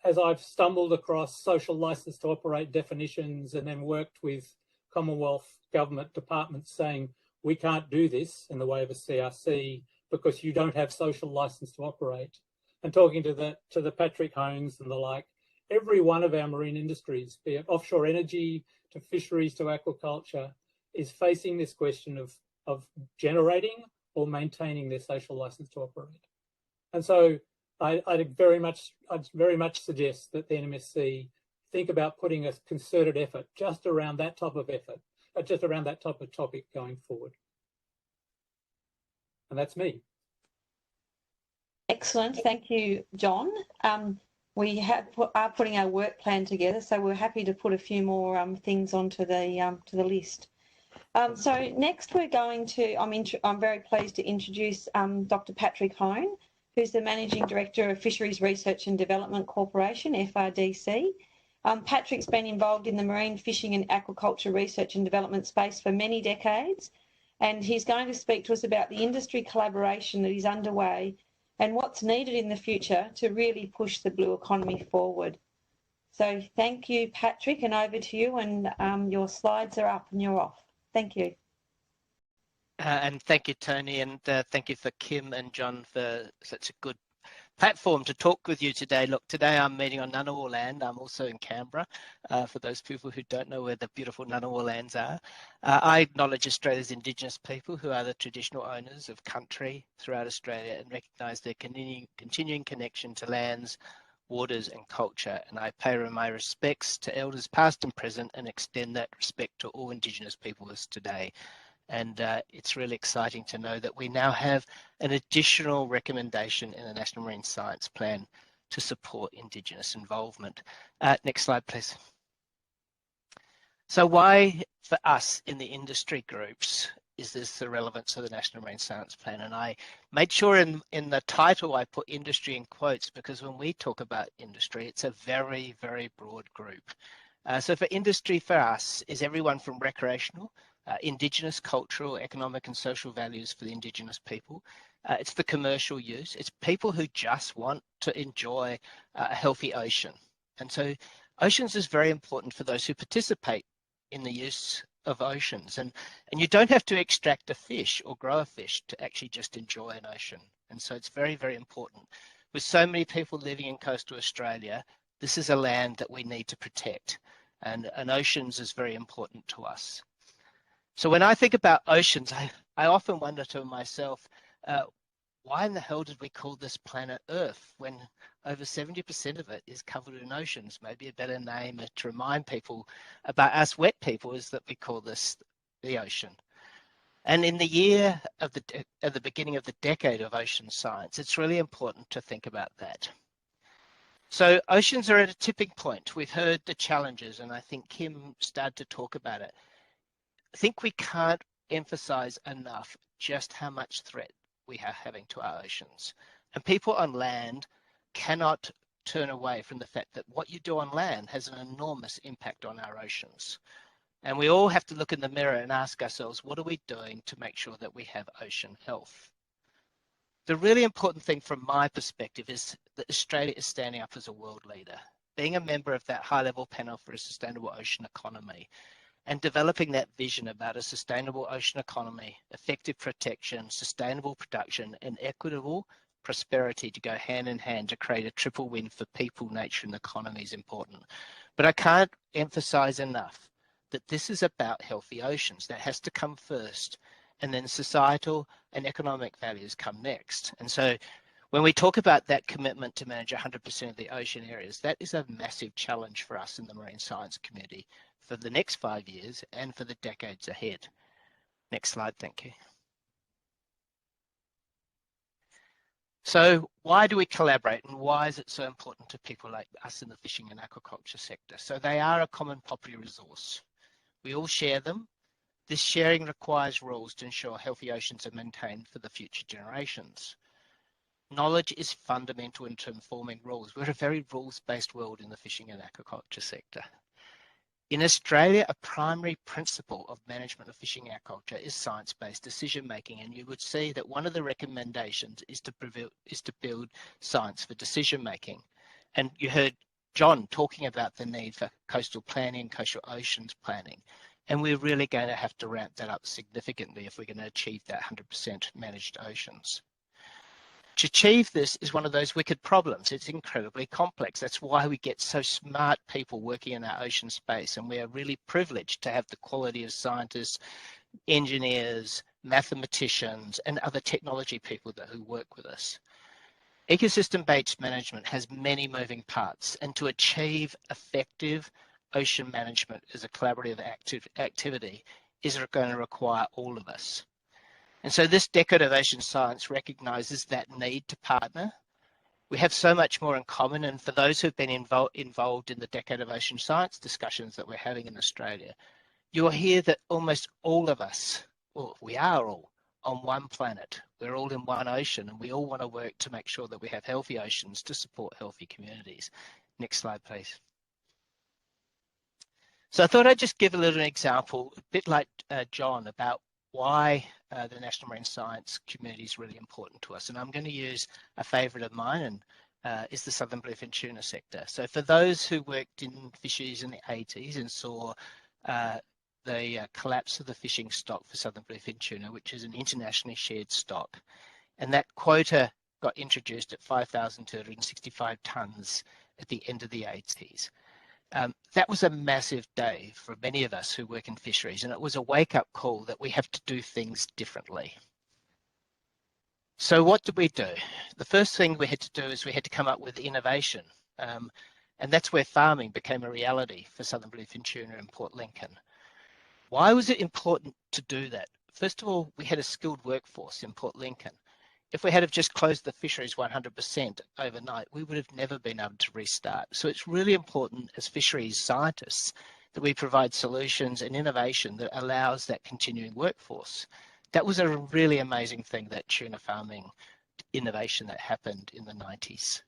as I've stumbled across social licence to operate definitions and then worked with Commonwealth government departments saying, we can't do this in the way of a CRC because you don't have social licence to operate. And talking to the Patrick Hones and the like, every one of our marine industries, be it offshore energy to fisheries to aquaculture, is facing this question of generating or maintaining their social licence to operate. And so I'd very much suggest that the NMSC think about putting a concerted effort just around that type of topic going forward. And that's me. Excellent, thank you, John. We are putting our work plan together, so we're happy to put a few more things onto the list. So next we're going to, I'm very pleased to introduce Dr. Patrick Hone, who's the Managing Director of Fisheries Research and Development Corporation, FRDC. Patrick's been involved in the marine fishing and aquaculture research and development space for many decades, and he's going to speak to us about the industry collaboration that is underway and what's needed in the future to really push the blue economy forward. So thank you, Patrick, and over to you, and your slides are up and you're off. Thank you. And thank you, Tony, and thank you for Kim and John for such a good platform to talk with you today. Look, today I'm meeting on Ngunnawal land. I'm also in Canberra, for those people who don't know where the beautiful Ngunnawal lands are. I acknowledge Australia's Indigenous people who are the traditional owners of country throughout Australia and recognise their continuing connection to lands, waters and culture. And I pay my respects to elders past and present and extend that respect to all Indigenous peoples today. And it's really exciting to know that we now have an additional recommendation in the National Marine Science Plan to support Indigenous involvement. Next slide, please. So why, for us in the industry groups, is this the relevance of the National Marine Science Plan? And I made sure in the title I put industry in quotes, because when we talk about industry, it's a very, very broad group. So for industry for us is everyone from recreational, Indigenous, cultural, economic and social values for the Indigenous people. It's the commercial use. It's people who just want to enjoy a healthy ocean. And so oceans is very important for those who participate in the use of oceans. And you don't have to extract a fish or grow a fish to actually just enjoy an ocean. And so it's very, very important. With so many people living in coastal Australia, this is a land that we need to protect. And oceans is very important to us. So when I think about oceans, I often wonder to myself, why in the hell did we call this planet Earth when over 70% of it is covered in oceans? Maybe a better name to remind people about us wet people is that we call this the ocean. And in the year of at the beginning of the decade of ocean science, it's really important to think about that. So oceans are at a tipping point. We've heard the challenges, and I think Kim started to talk about it. I think we can't emphasize enough just how much threat we are having to our oceans. And people on land cannot turn away from the fact that what you do on land has an enormous impact on our oceans. And we all have to look in the mirror and ask ourselves, what are we doing to make sure that we have ocean health? The really important thing from my perspective is that Australia is standing up as a world leader, being a member of that high-level panel for a sustainable ocean economy, and developing that vision about a sustainable ocean economy, effective protection, sustainable production, and equitable prosperity to go hand in hand to create a triple win for people, nature, and economy is important. But I can't emphasize enough that this is about healthy oceans. That has to come first, and then societal and economic values come next. And so when we talk about that commitment to manage 100% of the ocean areas, that is a massive challenge for us in the marine science community for the next 5 years and for the decades ahead. Next slide, thank you. So why do we collaborate, and why is it so important to people like us in the fishing and aquaculture sector? So they are a common popular resource. We all share them. This sharing requires rules to ensure healthy oceans are maintained for the future generations. Knowledge is fundamental into informing rules. We're a very rules-based world in the fishing and aquaculture sector. In Australia, a primary principle of management of fishing and aquaculture is science-based decision-making, and you would see that one of the recommendations is to build science for decision-making. And you heard John talking about the need for coastal planning, coastal oceans planning, and we're really going to have to ramp that up significantly if we're going to achieve that 100% managed oceans. To achieve this is one of those wicked problems. It's incredibly complex. That's why we get so smart people working in our ocean space, and we are really privileged to have the quality of scientists, engineers, mathematicians, and other technology people who work with us. Ecosystem-based management has many moving parts, and to achieve effective ocean management as a collaborative activity is going to require all of us. And so this decade of ocean science recognises that need to partner. We have so much more in common, and for those who've been involved in the decade of ocean science discussions that we're having in Australia, you'll hear that almost all of us, well, we are all on one planet. We're all in one ocean, and we all want to work to make sure that we have healthy oceans to support healthy communities. Next slide, please. So I thought I'd just give a little example, a bit like John, about why the National Marine Science community is really important to us. And I'm going to use a favourite of mine, and is the southern bluefin tuna sector. So for those who worked in fisheries in the 80s and saw the collapse of the fishing stock for southern bluefin tuna, which is an internationally shared stock, and that quota got introduced at 5,265 tonnes at the end of the 80s. That was a massive day for many of us who work in fisheries, and it was a wake-up call that we have to do things differently. So what did we do? The first thing we had to do is we had to come up with innovation, and that's where farming became a reality for southern bluefin tuna in Port Lincoln. Why was it important to do that? First of all, we had a skilled workforce in Port Lincoln. If we had have just closed the fisheries 100% overnight, we would have never been able to restart. So it's really important as fisheries scientists that we provide solutions and innovation that allows that continuing workforce. That was a really amazing thing, that tuna farming innovation that happened in the 90s.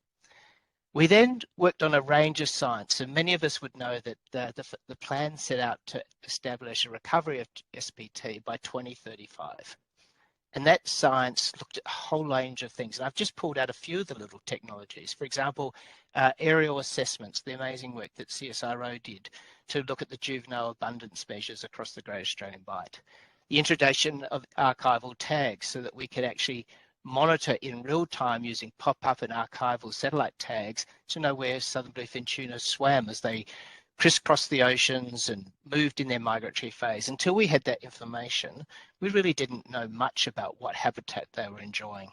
We then worked on a range of science, and many of us would know that the plan set out to establish a recovery of SBT by 2035. And that science looked at a whole range of things. And I've just pulled out a few of the little technologies. For example, aerial assessments, the amazing work that CSIRO did to look at the juvenile abundance measures across the Great Australian Bight. The introduction of archival tags so that we could actually monitor in real time using pop-up and archival satellite tags to know where southern bluefin tuna swam as they crisscrossed the oceans and moved in their migratory phase. Until we had that information, we really didn't know much about what habitat they were enjoying.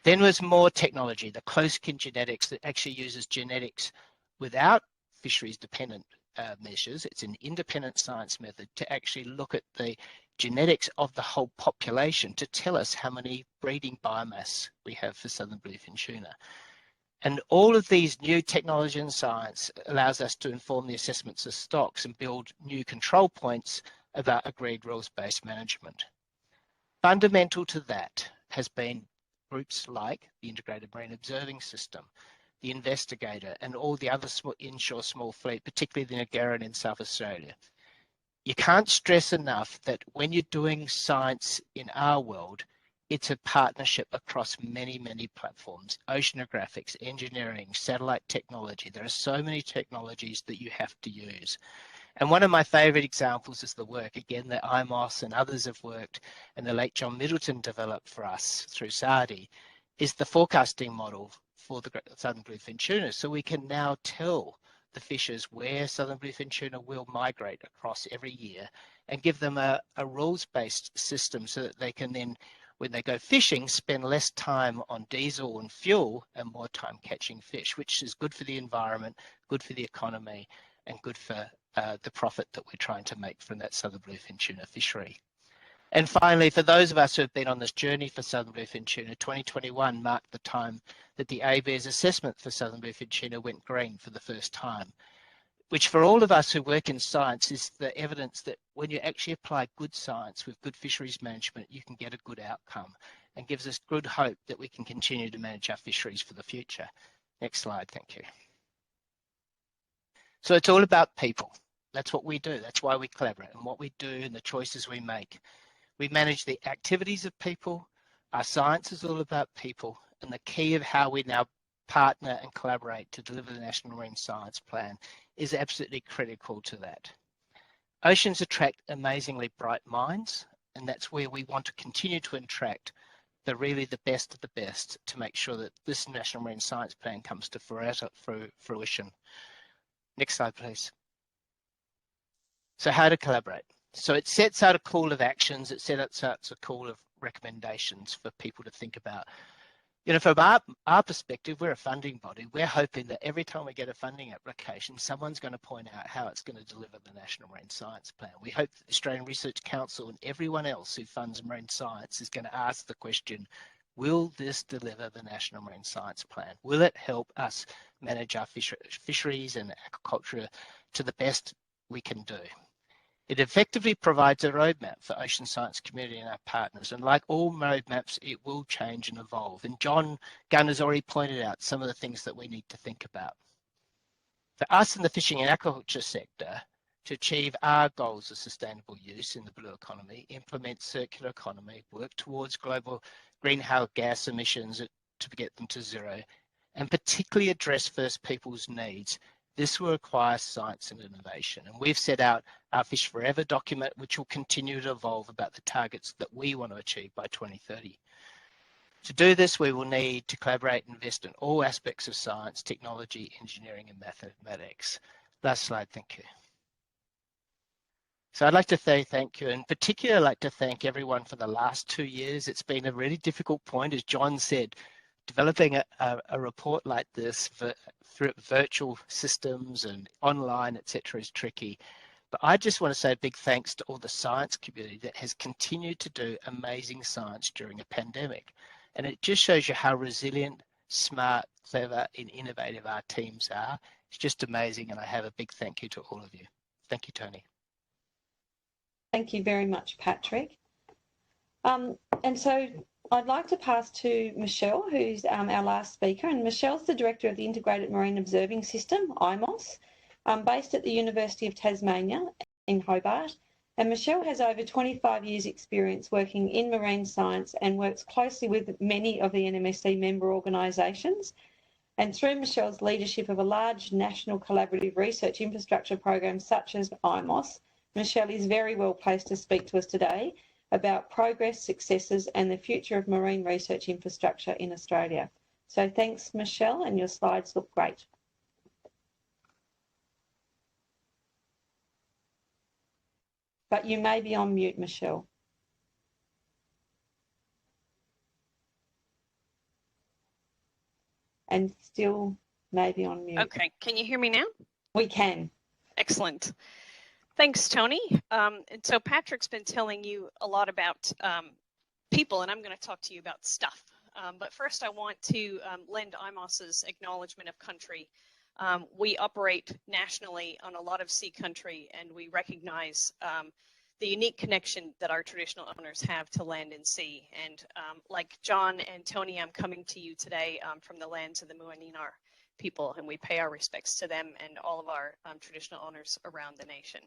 Then was more technology, the close-kin genetics that actually uses genetics without fisheries-dependent measures. It's an independent science method to actually look at the genetics of the whole population to tell us how many breeding biomass we have for southern bluefin tuna. And all of these new technology and science allows us to inform the assessments of stocks and build new control points about agreed rules-based management. Fundamental to that has been groups like the Integrated Marine Observing System, the Investigator, and all the other inshore small fleet, particularly the Nagaran in South Australia. You can't stress enough that when you're doing science in our world, it's a partnership across many, many platforms: oceanographics, engineering, satellite technology. There are so many technologies that you have to use. And one of my favourite examples is the work, again, that IMOS and others have worked, and the late John Middleton developed for us through SARDI, is the forecasting model for the southern bluefin tuna. So we can now tell the fishers where southern bluefin tuna will migrate across every year and give them a rules-based system so that they can then, when they go fishing, spend less time on diesel and fuel and more time catching fish, which is good for the environment, good for the economy, and good for the profit that we're trying to make from that southern bluefin tuna fishery. And finally, for those of us who have been on this journey for southern bluefin tuna, 2021 marked the time that the ABARES assessment for southern bluefin tuna went green for the first time, which for all of us who work in science is the evidence that when you actually apply good science with good fisheries management, you can get a good outcome, and gives us good hope that we can continue to manage our fisheries for the future. Next slide, thank you. So it's all about people. That's what we do. That's why we collaborate, and what we do and the choices we make. We manage the activities of people. Our science is all about people, and the key of how we now partner and collaborate to deliver the National Marine Science Plan is absolutely critical to that. Oceans attract amazingly bright minds, and that's where we want to continue to attract really the best of the best to make sure that this National Marine Science Plan comes to fruition. Next slide, please. So how to collaborate? So it sets out a call of actions, it sets out a call of recommendations for people to think about. You know, from our perspective, we're a funding body. We're hoping that every time we get a funding application, someone's going to point out how it's going to deliver the National Marine Science Plan. We hope that the Australian Research Council and everyone else who funds marine science is going to ask the question, will this deliver the National Marine Science Plan? Will it help us manage our fisheries and aquaculture to the best we can do? It effectively provides a roadmap for ocean science community and our partners. And like all roadmaps, it will change and evolve. And John Gunn has already pointed out some of the things that we need to think about. For us in the fishing and aquaculture sector, to achieve our goals of sustainable use in the blue economy, implement circular economy, work towards global greenhouse gas emissions to get them to zero, and particularly address First Peoples' needs, this will require science and innovation. And we've set out our Fish Forever document, which will continue to evolve about the targets that we want to achieve by 2030. To do this, we will need to collaborate and invest in all aspects of science, technology, engineering, and mathematics. Last slide, thank you. So I'd like to say thank you, and particularly I'd like to thank everyone for the last 2 years. It's been a really difficult point, as John said. Developing a report like this through virtual systems and online, etc., is tricky. But I just want to say a big thanks to all the science community that has continued to do amazing science during a pandemic. And it just shows you how resilient, smart, clever, and innovative our teams are. It's just amazing, and I have a big thank you to all of you. Thank you, Tony. Thank you very much, Patrick. And so I'd like to pass to Michelle, who's our last speaker. And Michelle's the Director of the Integrated Marine Observing System, IMOS, based at the University of Tasmania in Hobart. And Michelle has over 25 years' experience working in marine science and works closely with many of the NMSC member organisations. And through Michelle's leadership of a large national collaborative research infrastructure program such as IMOS, Michelle is very well placed to speak to us today about progress, successes, and the future of marine research infrastructure in Australia. So thanks, Michelle, and your slides look great. But you may be on mute, Michelle. And still maybe on mute. Okay, can you hear me now? We can. Excellent. Thanks, Tony. And so Patrick's been telling you a lot about people, and I'm going to talk to you about stuff. But first, I want to lend IMOS's acknowledgement of country. We operate nationally on a lot of sea country, and we recognize the unique connection that our traditional owners have to land and sea. And like John and Tony, I'm coming to you today from the lands of the Muaninar people, and we pay our respects to them and all of our traditional owners around the nation.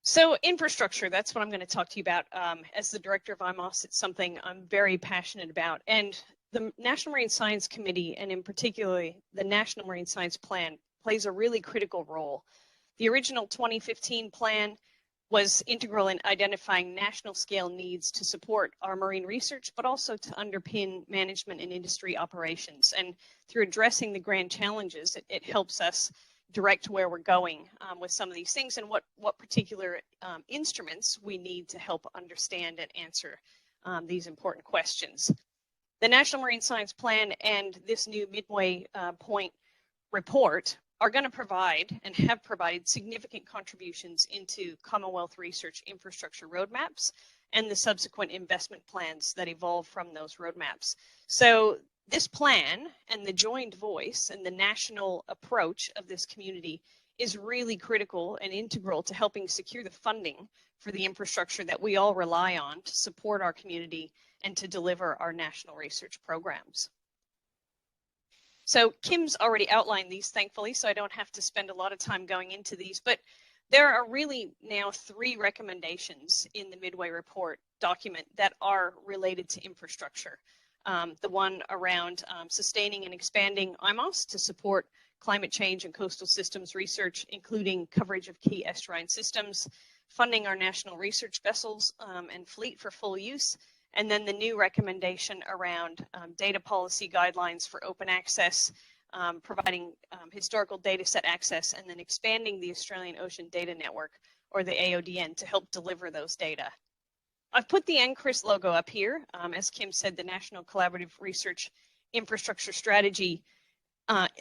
So infrastructure, that's what I'm going to talk to you about. As the director of IMOS, it's something I'm very passionate about. And the National Marine Science Committee, and in particular the National Marine Science Plan, plays a really critical role. The original 2015 plan was integral in identifying national scale needs to support our marine research, but also to underpin management and industry operations. And through addressing the grand challenges, it helps us direct where we're going with some of these things and what particular instruments we need to help understand and answer these important questions. The National Marine Science Plan and this new Midway Point report are going to provide and have provided significant contributions into Commonwealth research infrastructure roadmaps and the subsequent investment plans that evolve from those roadmaps. So this plan and the joined voice and the national approach of this community is really critical and integral to helping secure the funding for the infrastructure that we all rely on to support our community and to deliver our national research programs. So Kim's already outlined these, thankfully, so I don't have to spend a lot of time going into these, but there are really now 3 recommendations in the Midway Report document that are related to infrastructure. The one around sustaining and expanding IMOS to support climate change and coastal systems research, including coverage of key estuarine systems, funding our national research vessels and fleet for full use, and then the new recommendation around data policy guidelines for open access, providing historical data set access, and then expanding the Australian Ocean Data Network, or the AODN, to help deliver those data. I've put the NCRIS logo up here. As Kim said, the National Collaborative Research Infrastructure Strategy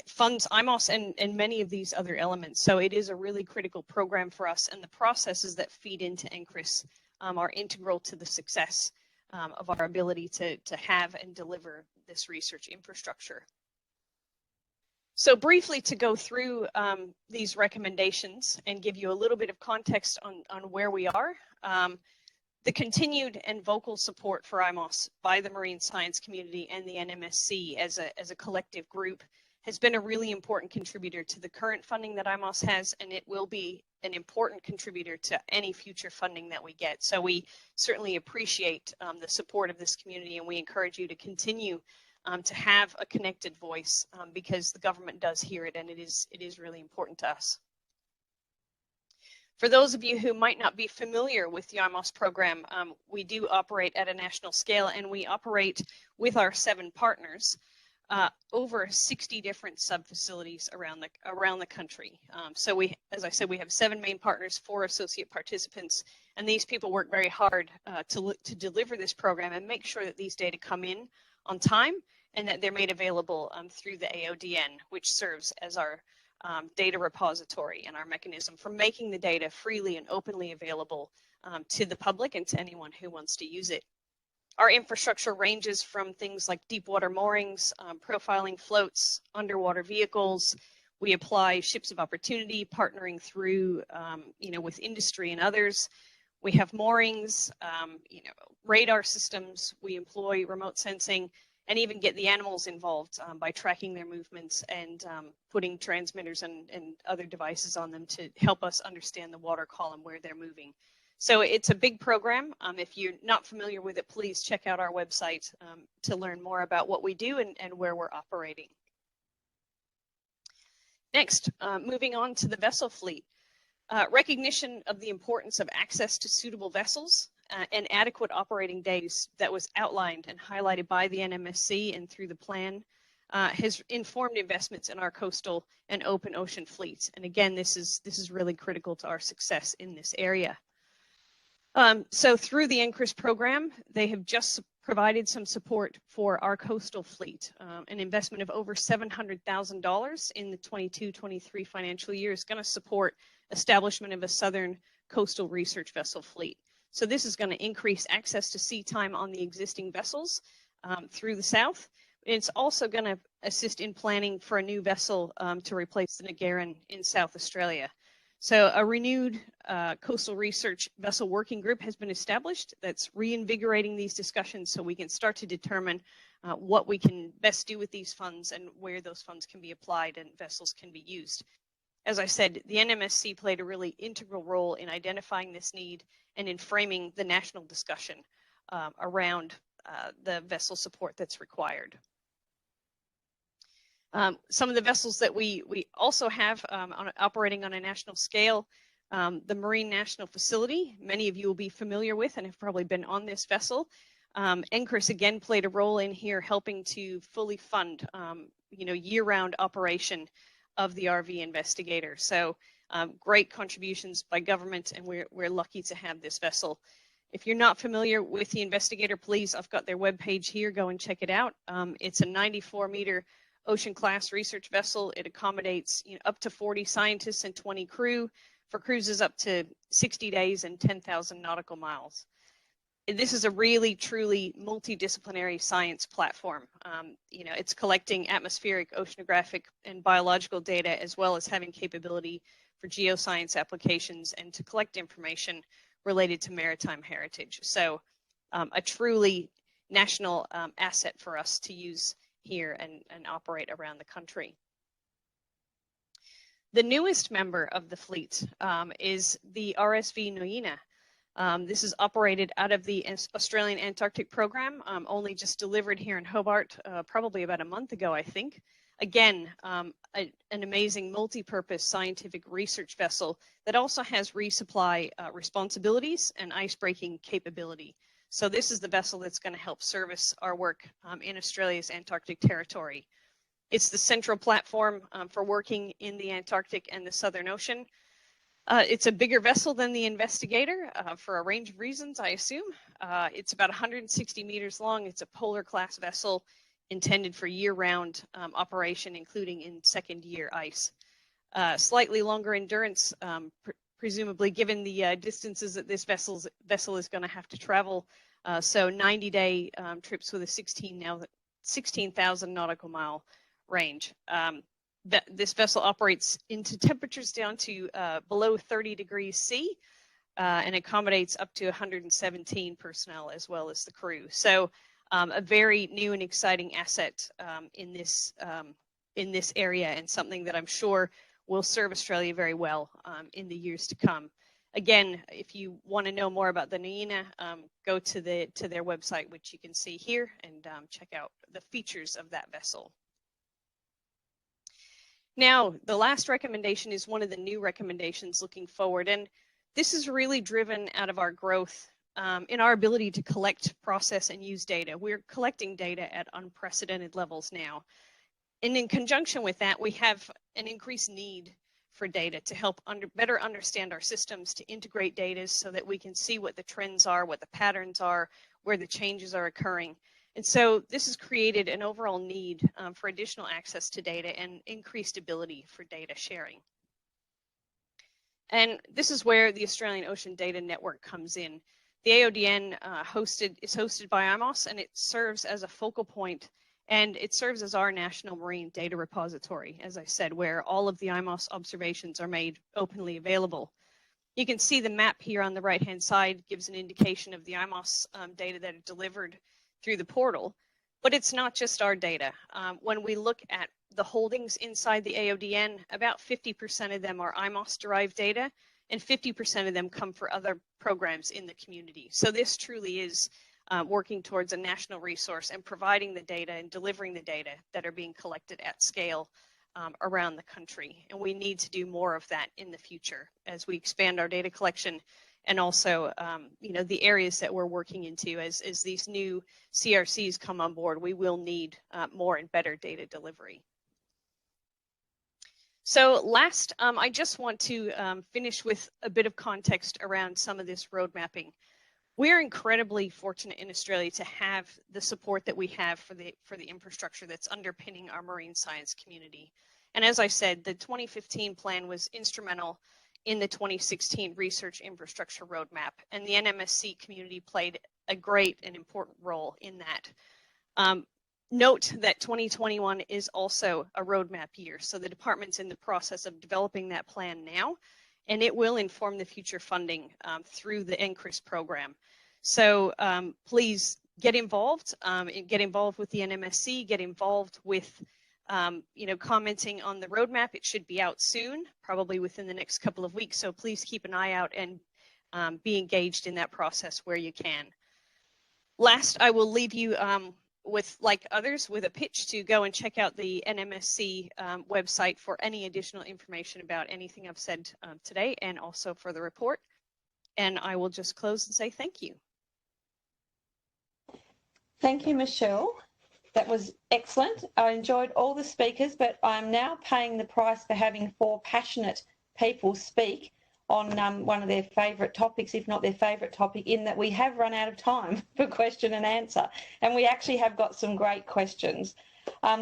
funds IMOS and many of these other elements. So it is a really critical program for us, and the processes that feed into NCRIS are integral to the success of our ability to have and deliver this research infrastructure. So briefly to go through these recommendations and give you a little bit of context on where we are. The continued and vocal support for IMOS by the marine science community and the NMSC as a collective group has been a really important contributor to the current funding that IMOS has, and it will be an important contributor to any future funding that we get. So we certainly appreciate the support of this community, and we encourage you to continue to have a connected voice because the government does hear it, and it is really important to us. For those of you who might not be familiar with the IMOS program, we do operate at a national scale, and we operate with our 7 partners over 60 different sub-facilities around the country. So we, as I said, we have 7 main partners, 4 associate participants, and these people work very hard to deliver this program and make sure that these data come in on time and that they're made available through the AODN, which serves as our data repository and our mechanism for making the data freely and openly available to the public and to anyone who wants to use it. Our infrastructure ranges from things like deep water moorings, profiling floats, underwater vehicles. We apply ships of opportunity, partnering through, with industry and others. We have moorings, radar systems. We employ remote sensing, and even get the animals involved by tracking their movements and putting transmitters and other devices on them to help us understand the water column where they're moving. So it's a big program. If you're not familiar with it, please check out our website to learn more about what we do and where we're operating. Next, moving on to the vessel fleet. Recognition of the importance of access to suitable vessels and adequate operating days that was outlined and highlighted by the NMSC and through the plan has informed investments in our coastal and open ocean fleets. And again, this is really critical to our success in this area. So through the NCRIS program, they have just provided some support for our coastal fleet. An investment of over $700,000 in the 22-23 financial year is going to support establishment of a southern coastal research vessel fleet. So this is going to increase access to sea time on the existing vessels through the south. It's also going to assist in planning for a new vessel to replace the Nagarin in South Australia. So a renewed coastal research vessel working group has been established that's reinvigorating these discussions so we can start to determine what we can best do with these funds and where those funds can be applied and vessels can be used. As I said, the NMSC played a really integral role in identifying this need and in framing the national discussion around the vessel support that's required. Some of the vessels that we also have operating on a national scale, the Marine National Facility, many of you will be familiar with and have probably been on this vessel. NCRIS again played a role in here helping to fully fund year-round operation of the RV Investigator. So great contributions by government, and we're lucky to have this vessel. If you're not familiar with the Investigator, please, I've got their webpage here, go and check it out. It's a 94-meter ocean class research vessel. It accommodates up to 40 scientists and 20 crew for cruises up to 60 days and 10,000 nautical miles. This is a really, truly multidisciplinary science platform. It's collecting atmospheric, oceanographic, and biological data, as well as having capability for geoscience applications and to collect information related to maritime heritage. So a truly national asset for us to use here and operate around the country. The newest member of the fleet is the RSV Nuina. This is operated out of the Australian Antarctic program, only just delivered here in Hobart, probably about a month ago, I think. Again, an amazing multi-purpose scientific research vessel that also has resupply responsibilities and icebreaking capability. So this is the vessel that's going to help service our work in Australia's Antarctic territory. It's the central platform for working in the Antarctic and the Southern Ocean. It's a bigger vessel than the Investigator for a range of reasons, I assume. It's about 160 meters long. It's a polar class vessel intended for year-round operation, including in second-year ice. Slightly longer endurance, presumably given the distances that this vessel is going to have to travel. So 90-day trips with a 16,000 nautical mile range. This vessel operates into temperatures down to below 30 degrees C and accommodates up to 117 personnel as well as the crew. So a very new and exciting asset in this area, and something that I'm sure will serve Australia very well in the years to come. Again, if you want to know more about the Nuina, go to their website, which you can see here, and check out the features of that vessel. Now, the last recommendation is one of the new recommendations looking forward, and this is really driven out of our growth in our ability to collect, process, and use data. We're collecting data at unprecedented levels now. And in conjunction with that, we have an increased need for data to help better understand our systems, to integrate data so that we can see what the trends are, what the patterns are, where the changes are occurring. And so this has created an overall need for additional access to data and increased ability for data sharing. And this is where the Australian Ocean Data Network comes in. The AODN is hosted by IMOS, and it serves as a focal point, and it serves as our national marine data repository, as I said, where all of the IMOS observations are made openly available. You can see the map here on the right-hand side gives an indication of the IMOS data that are delivered through the portal, but it's not just our data. When we look at the holdings inside the AODN, about 50% of them are IMOS-derived data, and 50% of them come for other programs in the community. So this truly is working towards a national resource and providing the data and delivering the data that are being collected at scale around the country. And we need to do more of that in the future as we expand our data collection, and also the areas that we're working into as these new CRCs come on board. We will need more and better data delivery. So last, I just want to finish with a bit of context around some of this road mapping. We're incredibly fortunate in Australia to have the support that we have for the infrastructure that's underpinning our marine science community. And as I said, the 2015 plan was instrumental in the 2016 research infrastructure roadmap, and the NMSC community played a great and important role in that. Note that 2021 is also a roadmap year, so the department's in the process of developing that plan now, and it will inform the future funding through the NCRIS program. So please get involved with the NMSC, get involved with commenting on the roadmap. It should be out soon, probably within the next couple of weeks, so please keep an eye out and be engaged in that process where you can. Last, I will leave you with, like others, with a pitch to go and check out the NMSC website for any additional information about anything I've said today, and also for the report. And I will just close and say thank you. Thank you, Michelle. That was excellent. I enjoyed all the speakers, but I'm now paying the price for having 4 passionate people speak on one of their favourite topics, if not their favourite topic, in that we have run out of time for question and answer. And we actually have got some great questions.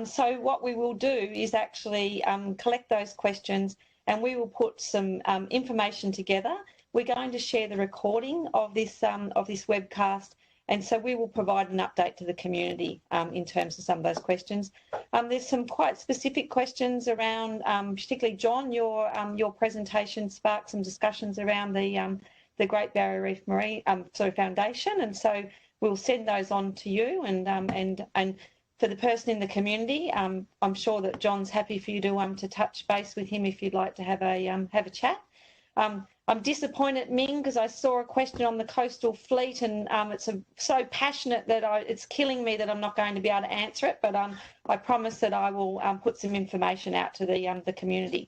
So what we will do is actually collect those questions, and we will put some information together. We're going to share the recording of this webcast, and so we will provide an update to the community in terms of some of those questions. There's some quite specific questions around, particularly John, your presentation sparked some discussions around the Great Barrier Reef Marine Foundation, and so we'll send those on to you. And for the person in the community, I'm sure that John's happy for you to touch base with him if you'd like to have a chat. I'm disappointed, Ming, because I saw a question on the coastal fleet, and it's so passionate that it's killing me that I'm not going to be able to answer it. But I promise that I will put some information out to the community.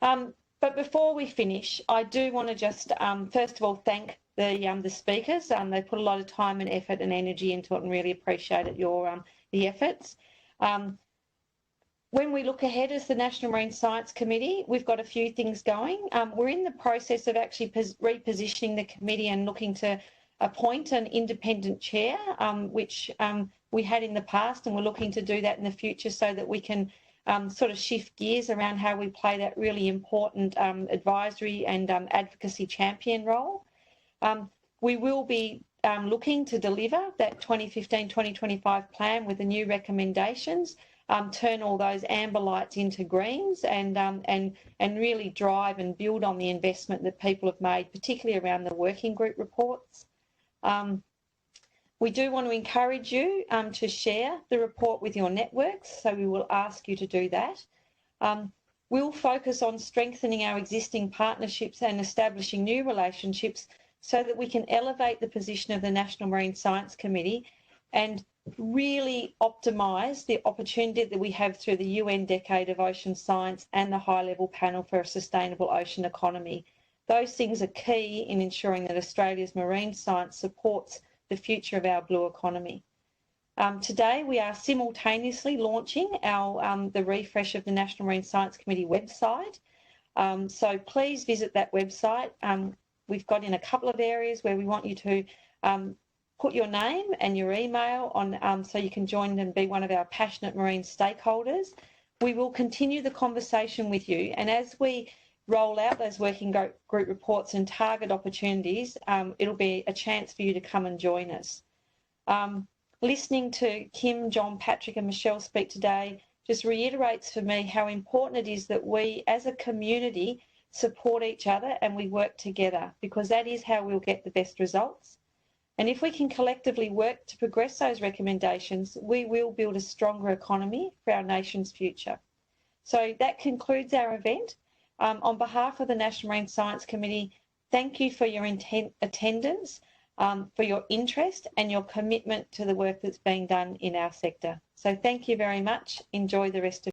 But before we finish, I do want to just first of all thank the speakers. They put a lot of time and effort and energy into it, and really appreciated the efforts. When we look ahead as the National Marine Science Committee, we've got a few things going. We're in the process of actually repositioning the committee and looking to appoint an independent chair, which we had in the past, and we're looking to do that in the future so that we can sort of shift gears around how we play that really important advisory and advocacy champion role. We will be looking to deliver that 2015-2025 plan with the new recommendations, turn all those amber lights into greens, and really drive and build on the investment that people have made, particularly around the working group reports. We do want to encourage you to share the report with your networks, so we will ask you to do that. We'll focus on strengthening our existing partnerships and establishing new relationships so that we can elevate the position of the National Marine Science Committee and really optimise the opportunity that we have through the UN Decade of Ocean Science and the High-Level Panel for a Sustainable Ocean Economy. Those things are key in ensuring that Australia's marine science supports the future of our blue economy. Today we are simultaneously launching the refresh of the National Marine Science Committee website. So please visit that website. We've got in a couple of areas where we want you to put your name and your email on so you can join and be one of our passionate marine stakeholders. We will continue the conversation with you, and as we roll out those working group reports and target opportunities, it'll be a chance for you to come and join us. Listening to Kim, John, Patrick and Michelle speak today just reiterates for me how important it is that we as a community support each other and we work together, because that is how we'll get the best results. And if we can collectively work to progress those recommendations, we will build a stronger economy for our nation's future. So that concludes our event. On behalf of the National Marine Science Committee, thank you for your attendance, for your interest and your commitment to the work that's being done in our sector. So thank you very much. Enjoy the rest of